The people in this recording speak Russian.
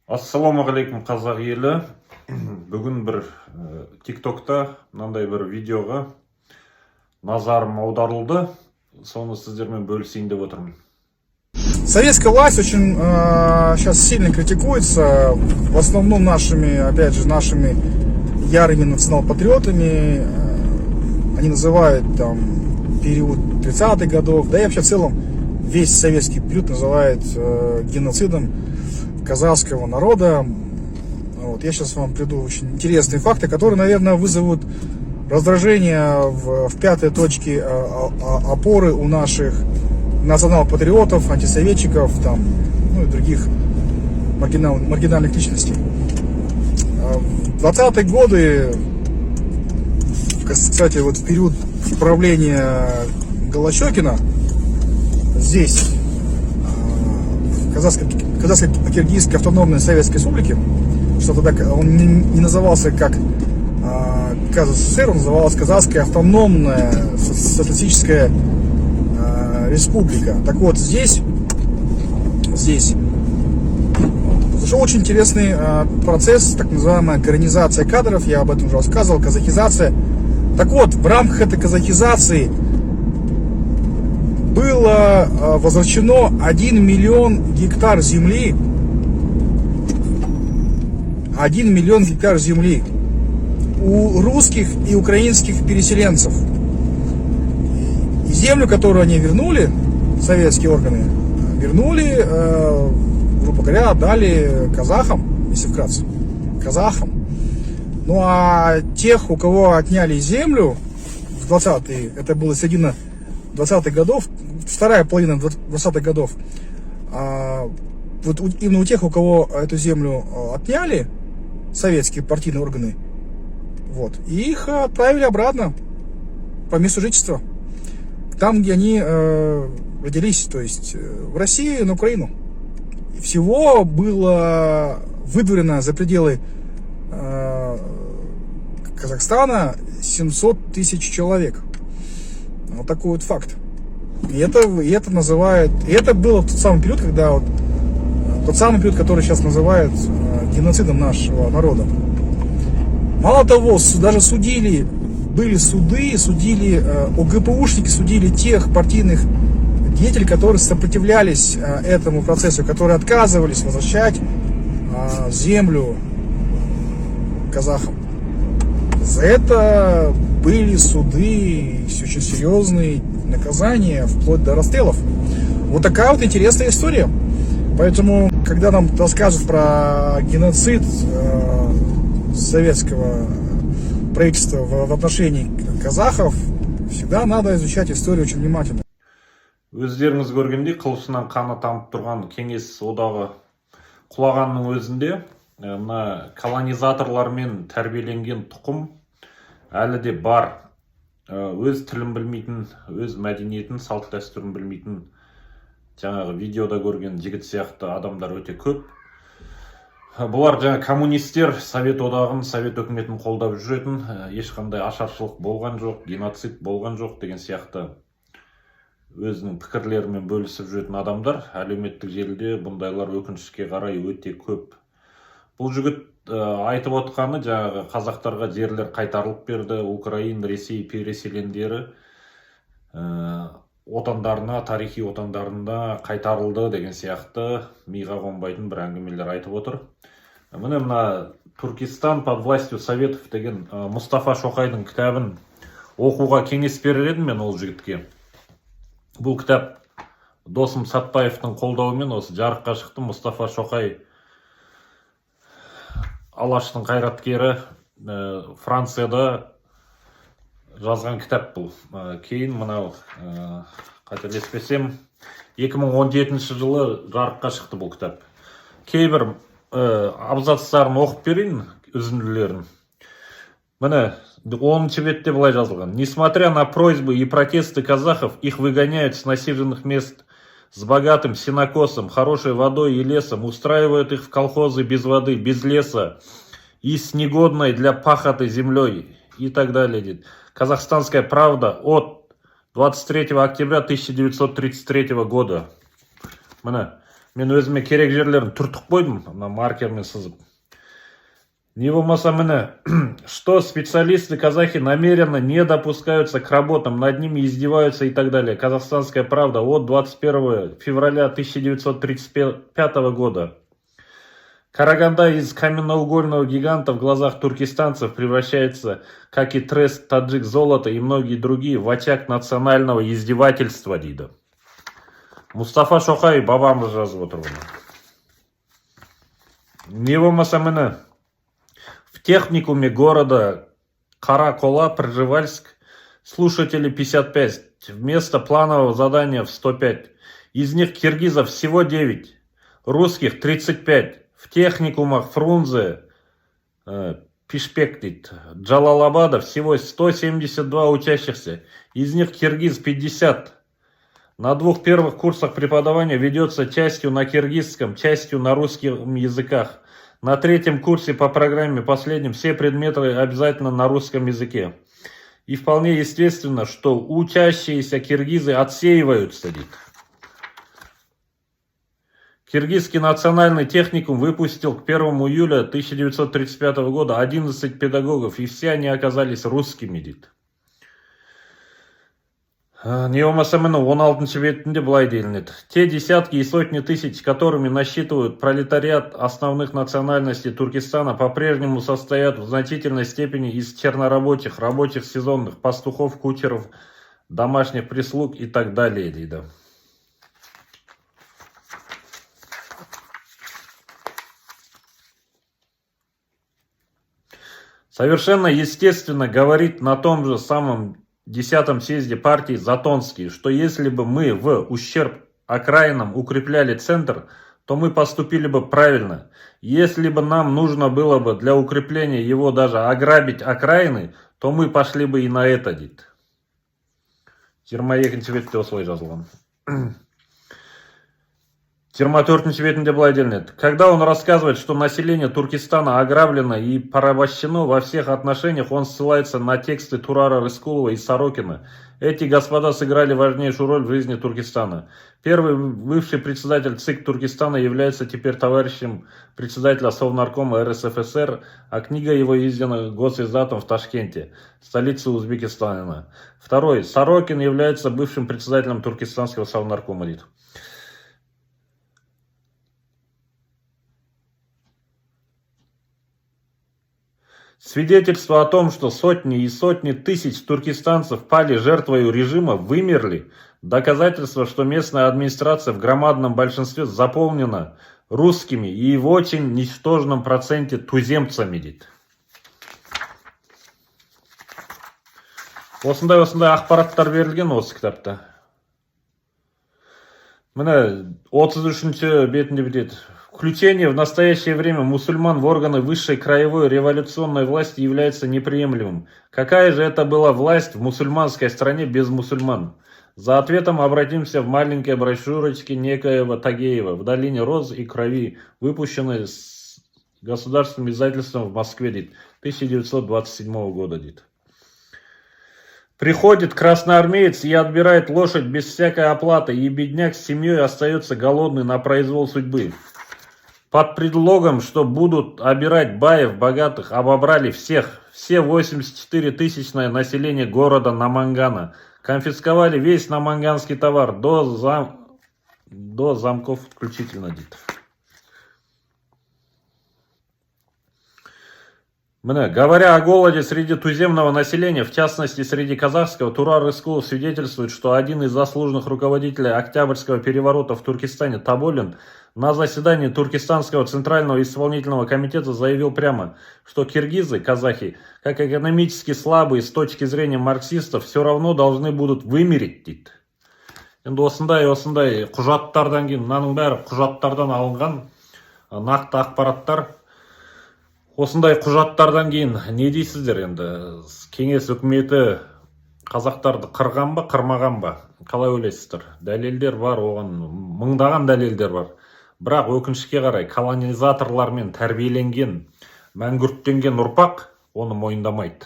Ассалаумағалейкум қазақ елі. Бүгін бір тиктокта мынандай бір видеоға назарым аударылды. Соны сіздермен бөлісейін деп отырмын. Советская власть очень сейчас сильно критикуется, в основном нашими, опять же, нашими ярыми национал-патриотами. Они называют там период 30-х годов, да и вообще в целом весь советский период называют геноцидом казахского народа. Вот, я сейчас вам приду очень интересные факты, которые, наверное, вызовут раздражение в пятой точке опоры у наших национал-патриотов, антисоветчиков там, ну и других маргинальных личностей. В 20-е годы, кстати, вот в период правления Голощёкина, здесь, в Казахско-Киргизской автономной Советской Республике, что тогда он не назывался как КССР, он назывался Казахская автономная социалистическая республика. Так вот, здесь произошел очень интересный процесс, так называемая коронизация кадров, я об этом уже рассказывал, казахизация. Так вот, в рамках этой казахизации было возвращено 1 миллион гектар земли. 1 миллион гектар земли у русских и украинских переселенцев. И землю, которую они вернули, советские органы, вернули, грубо говоря, отдали казахам, если вкратце, казахам. Ну а тех, у кого отняли землю в 20-е, это было середина 20-х годов, вторая половина 20-х годов, вот именно у тех, у кого эту землю отняли, советские партийные органы, вот, их отправили обратно по месту жительства, там, где они родились, то есть в Россию, на Украину. И всего было выдворено за пределы Казахстана 700 тысяч человек. Вот такой вот факт. И это называют... И это было тот самый период, когда вот, тот самый период, который сейчас называют геноцидом нашего народа. Мало того, даже судили, были суды, судили ОГПУшники, судили тех партийных деятелей, которые сопротивлялись этому процессу, которые отказывались возвращать землю казахам. За это были суды, очень серьезные наказания, вплоть до расстрелов. Вот такая вот интересная история. Поэтому, когда нам расскажут про геноцид советского правительства в отношении казахов, всегда надо изучать историю очень внимательно. Өздеріңіз көргендей, қылышынан қаны тамып тұрған кеңес одағы құлағанның өзінде мына колонизаторлармен тәрбиеленген тұқым әлі де бар. Өз тілін білмейтін, өз мәдениетін, салт дәстүрін білмейтін, жаңағы видеода көрген жігіт сияқты адамдар өте көп. Бұлар жаңа коммунистер, Совет одағын, Совет өкіметін қолдап жүретін, ешқандай ашаршылық болған жоқ, геноцид болған жоқ деген сияқты өзінің пікірлерімен бөлісіп жүретін адамдар. Әлеуметтік желіде бұндайлар өкінішке қарай өте көп. Бұл жігіт айтып отқаны жаңағы қазақтарға жерлер қайтарылып берді, Украин, Ресей переселендері отандарына, тарихи отандарына қайтарылды деген сияқты миға қонбайтын бір әңгімелер айтып отыр. Мына Туркестан под властью Советов деген Мұстафа Шоқайдың кітабын оқуға кеңес берер едім мен ол жігітке. Бұл кітап досым Сатпаевтың қолдауымен осы жарыққа шықты. Мұстафа Шоқай Алаштың қайраткері, Францияда жазған кітап бұл. Кейін мынау, қателеспесем, 2017 жылы жарыққа шықты бұл кітап. Кейбір абзацтарын оқып берейін, үзінділерін. Міне, 10-ші бетте былай жазылған. Несмотря на просьбы и протесты казахов, их выгоняют с насиженных мест с богатым сенокосом, хорошей водой и лесом, устраивают их в колхозы без воды, без леса и с негодной для пахоты землей и так далее. Казахстанская правда от 23 октября 1933 года. Міне, мен өзіме керек жерлерін түртіп қойдым, маркермен сызып. Не болмаса міне, что специалисты казахи намеренно не допускаются к работам, над ними издеваются и так далее. Казахстанская правда от 21 февраля 1935 года. Караганда из каменноугольного гиганта в глазах туркестанцев превращается, как и трест, таджик, золото и многие другие, в очаг национального издевательства, дейді. Мұстафа Шоқай бабамыз жазып отыр бұны. Не болмаса міне, в техникуме города Каракола, Пржевальск, слушатели 55, вместо планового задания в 105. Из них киргизов всего 9, русских 35. В техникумах Фрунзе, Пишпектит, Джалалабада всего 172 учащихся, из них киргиз 50. На 2 первых курсах преподавания ведется частью на киргизском, частью на русском языках. На 3 курсе по программе последнем все предметы обязательно на русском языке. И вполне естественно, что учащиеся киргизы отсеиваются. Киргизский национальный техникум выпустил к 1 июля 1935 года 11 педагогов, и все они оказались русскими. Не болмаса міне 16 бетінде былай делінеді. Те десятки и сотни тысяч, которыми насчитывают пролетариат основных национальностей Туркестана, по-прежнему состоят в значительной степени из чернорабочих, рабочих сезонных, пастухов, кучеров, домашних прислуг и так далее. дейді. Совершенно естественно говорит на том же самом 10-м съезде партии Затонский, что если бы мы в ущерб окраинам укрепляли центр, то мы поступили бы правильно. Если бы нам нужно было бы для укрепления его даже ограбить окраины, то мы пошли бы и на это, дейді. 22-ші бетте осылай жазылған. 24-ші бетінде былай делінеді. Когда он рассказывает, что население Туркестана ограблено и порабощено во всех отношениях, он ссылается на тексты Турара Рыскулова и Сорокина. Эти господа сыграли важнейшую роль в жизни Туркестана. Первый бывший председатель ЦИК Туркестана является теперь товарищем председателя Совнаркома РСФСР, а книга его издана госиздатом в Ташкенте, столице Узбекистана. Второй. Сорокин является бывшим председателем Туркестанского Совнаркома. Свидетельство о том, что сотни и сотни тысяч туркестанцев пали жертвой режима, вымерли. Доказательство, что местная администрация в громадном большинстве заполнена русскими и в очень ничтожном проценте туземцами. Осындай ақпараттар берілген осы кітапта. Міне 33-ші бетінде бітеді. Включение в настоящее время мусульман в органы высшей краевой революционной власти является неприемлемым. Какая же это была власть в мусульманской стране без мусульман? За ответом обратимся в маленькой брошюрочке некоего Тагеева «В долине роз и крови», выпущенной с государственным издательством в Москве, 1927 года. Приходит красноармеец и отбирает лошадь без всякой оплаты, и бедняк с семьей остается голодный на произвол судьбы. Под предлогом, что будут обирать баев богатых, обобрали всех, все 84-тысячное население города Намангана. Конфисковали весь наманганский товар, до замков включительно. Говоря о голоде среди туземного населения, в частности среди казахского, Турар Рыскулов свидетельствует, что один из заслуженных руководителей Октябрьского переворота в Туркестане Таболин на заседании Туркестанского Центрального исполнительного комитета заявил прямо, что киргизы, казахи, как экономически слабые с точки зрения марксистов, все равно должны будут вымереть. Енді осындай құжаттардан кейін, мынаның бәрі құжаттардан алынған нақты ақпараттар. Осындай құжаттардан кейін не дейсіздер енді? Кеңес үкіметі қазақтарды қырған ба, қырмаған ба? Қалай ойлайсыздар? Дәлелдер бар, оған мыңдаған дәлелдер бар. Бірақ өкінішке қарай колонизаторлармен тәрбиеленген, мәңгүрттенген ұрпақ оны мойындамайды.